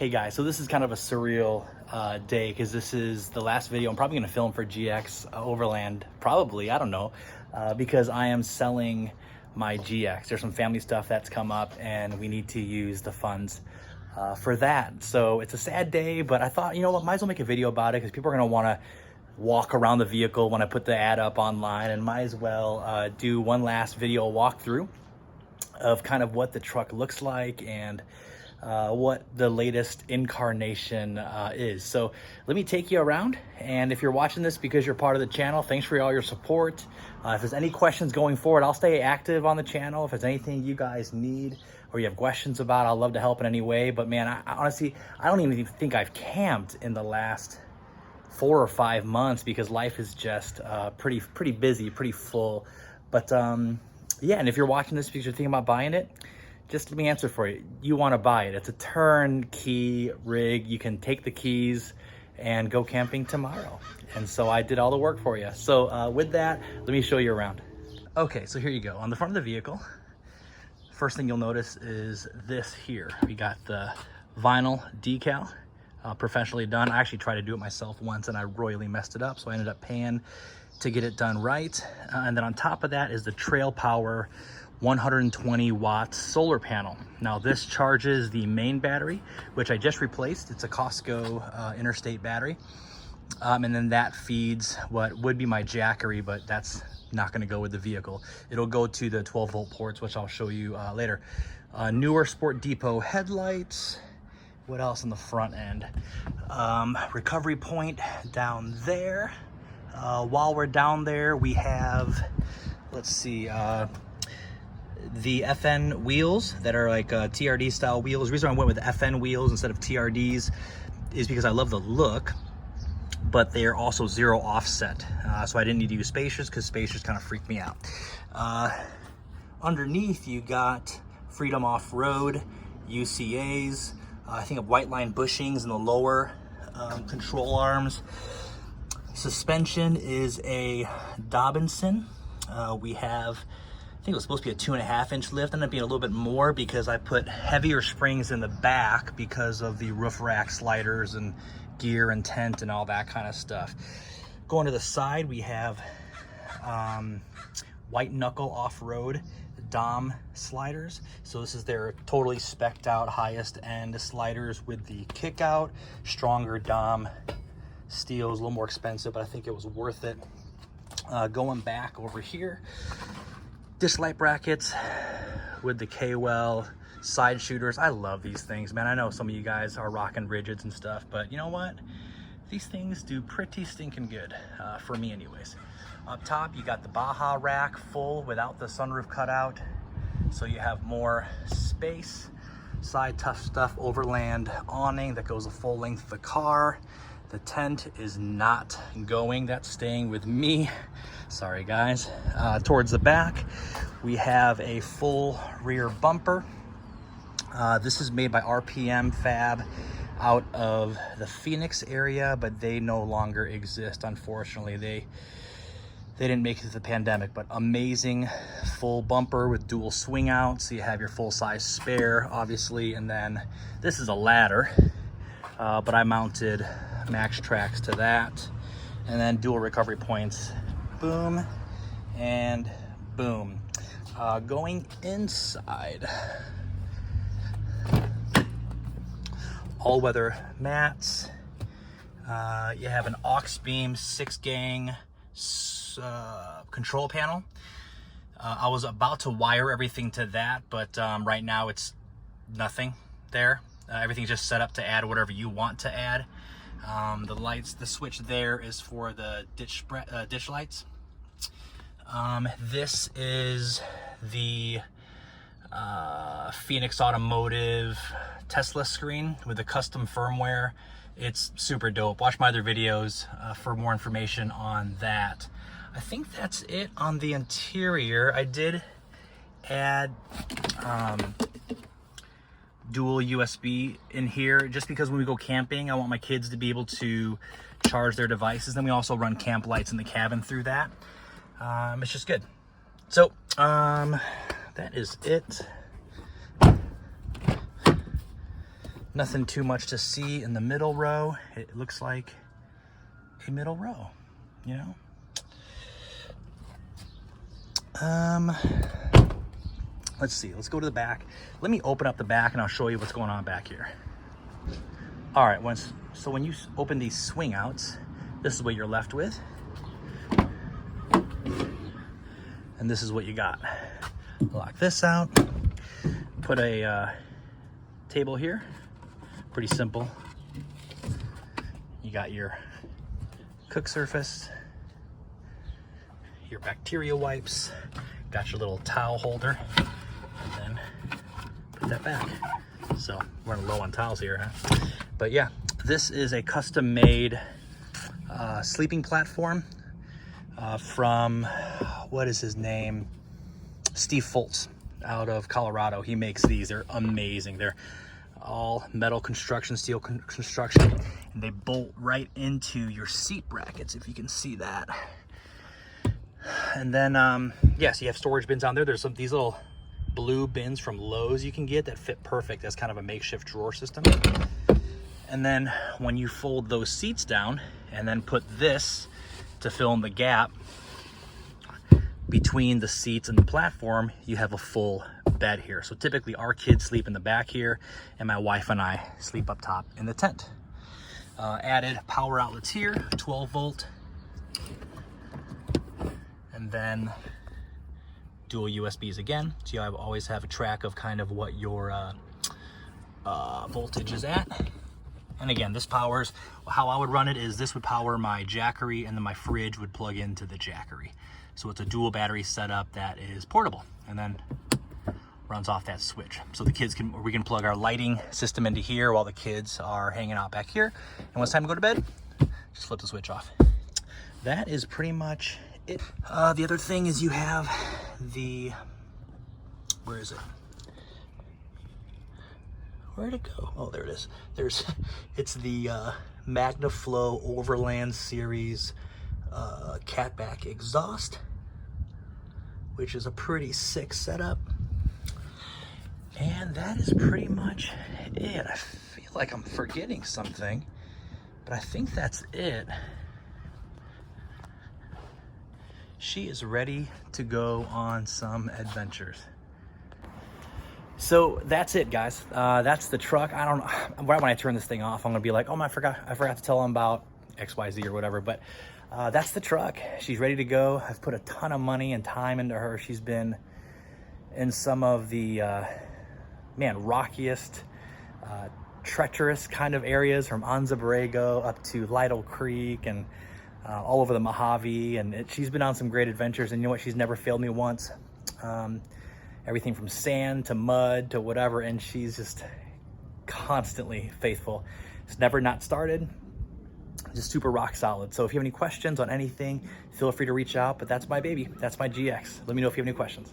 Hey guys, so this is kind of a surreal day because this is the last video I'm probably going to film for GX Overland, probably, I don't know, because I am selling my GX. There's some family stuff that's come up and we need to use the funds for that. So it's a sad day, but I thought, you know what, might as well make a video about it because people are going to want to walk around the vehicle when I put the ad up online, and might as well do one last video walkthrough of kind of what the truck looks like and what the latest incarnation is. So let me take you around, and if you're watching this because you're part of the channel, thanks for all your support. If there's any questions going forward, I'll stay active on the channel. If there's anything you guys need or you have questions about, I'll love to help in any way. But man, I honestly, I don't even think I've camped in the last 4 or 5 months because life is just pretty busy, pretty full. But yeah, and if you're watching this because you're thinking about buying it, just let me answer for you. You want to buy it. It's a turnkey rig. You can take the keys and go camping tomorrow. And so I did all the work for you. So with that, let me show you around. Okay, so here you go. On the front of the vehicle, first thing you'll notice is this here. We got the vinyl decal, professionally done. I actually tried to do it myself once and I royally messed it up, so I ended up paying to get it done right. And then on top of that is the Trail Power 120 watt solar panel. Now this charges the main battery, which I just replaced. It's a Costco interstate battery. And then that feeds what would be my Jackery, but that's not gonna go with the vehicle. It'll go to the 12 volt ports, which I'll show you later. Newer Sport Depot headlights. What else on the front end? Recovery point down there. While we're down there, we have, let's see, the FN wheels that are like TRD style wheels. The reason I went with FN wheels instead of TRDs is because I love the look, but they're also zero offset. So I didn't need to use spacers because spacers kind of freaked me out. Underneath you got Freedom Off-Road, UCAs, I think of white line bushings in the lower control arms. Suspension is a Dobinson. We have, I think it was supposed to be a 2.5 inch lift, ended up being a little bit more because I put heavier springs in the back because of the roof rack sliders and gear and tent and all that kind of stuff. Going to the side, we have white knuckle off-road Dom sliders. So this is their totally spec'd out highest end sliders with the kick out, stronger Dom steel. Is a little more expensive, but I think it was worth it. Going back over here, disc light brackets with the K-Well side shooters. I love these things, man. I know some of you guys are rocking rigids and stuff, but you know what? These things do pretty stinking good, for me anyways. Up top, you got the Baja rack full without the sunroof cutout, so you have more space. Side Tough Stuff Overland awning that goes the full length of the car. The tent is not going, that's staying with me. Sorry guys. Towards the back, we have a full rear bumper. This is made by RPM Fab out of the Phoenix area, but they no longer exist, unfortunately. They didn't make it through the pandemic, but amazing full bumper with dual swing out. So you have your full size spare, obviously. And then this is a ladder, but I mounted Max Tracks to that. And then dual recovery points, boom and boom. Going inside, all-weather mats. You have an aux beam 6-gang control panel. I was about to wire everything to that, but right now it's nothing there. Everything's just set up to add whatever you want to add. The lights, the switch there is for the ditch lights. This is the Phoenix Automotive Tesla screen with the custom firmware. It's super dope. Watch my other videos for more information on that. I think that's it on the interior. I did add dual USB in here just because when we go camping, I want my kids to be able to charge their devices. Then we also run camp lights in the cabin through that. It's just good. So that is it. Nothing too much to see in the middle row. It looks like a middle row, you know? Let's see, let's go to the back. Let me open up the back and I'll show you what's going on back here. All right, so when you open these swing outs, this is what you're left with. And this is what you got. Lock this out, put a table here, pretty simple. You got your cook surface, your bacteria wipes, got your little towel holder, and then put that back. So we're running low on towels here, huh? But yeah, this is a custom made sleeping platform from, what is his name? Steve Foltz out of Colorado. He makes these. They're amazing. They're all metal construction, steel construction, and they bolt right into your seat brackets, if you can see that. And then yes, you have storage bins on there. There's these little blue bins from Lowe's you can get that fit perfect as kind of a makeshift drawer system. And then when you fold those seats down and then put this to fill in the gap between the seats and the platform, you have a full bed here. So typically our kids sleep in the back here and my wife and I sleep up top in the tent. Added power outlets here, 12 volt, and then dual USBs again. So you always have a track of kind of what your voltage is at. And again, this powers, how I would run it is this would power my Jackery and then my fridge would plug into the Jackery. So it's a dual battery setup that is portable and then runs off that switch. So the kids we can plug our lighting system into here while the kids are hanging out back here. And when it's time to go to bed, just flip the switch off. That is pretty much it. The other thing is you have the, where is it? Where'd it go? Oh, there it is. It's the MagnaFlow Overland Series catback exhaust, which is a pretty sick setup. And that is pretty much it. I feel like I'm forgetting something, but I think that's it. She is ready to go on some adventures. So that's it, guys. That's the truck. I don't know, right when I turn this thing off, I'm gonna be like, oh my, I forgot to tell them about XYZ or whatever, but that's the truck. She's ready to go. I've put a ton of money and time into her. She's been in some of the, rockiest, treacherous kind of areas, from Anza Borrego up to Lytle Creek and all over the Mojave. And she's been on some great adventures, and you know what? She's never failed me once. Everything from sand to mud to whatever, and she's just constantly faithful. It's never not started, just super rock solid. So if you have any questions on anything, feel free to reach out, but that's my baby. That's my GX. Let me know if you have any questions.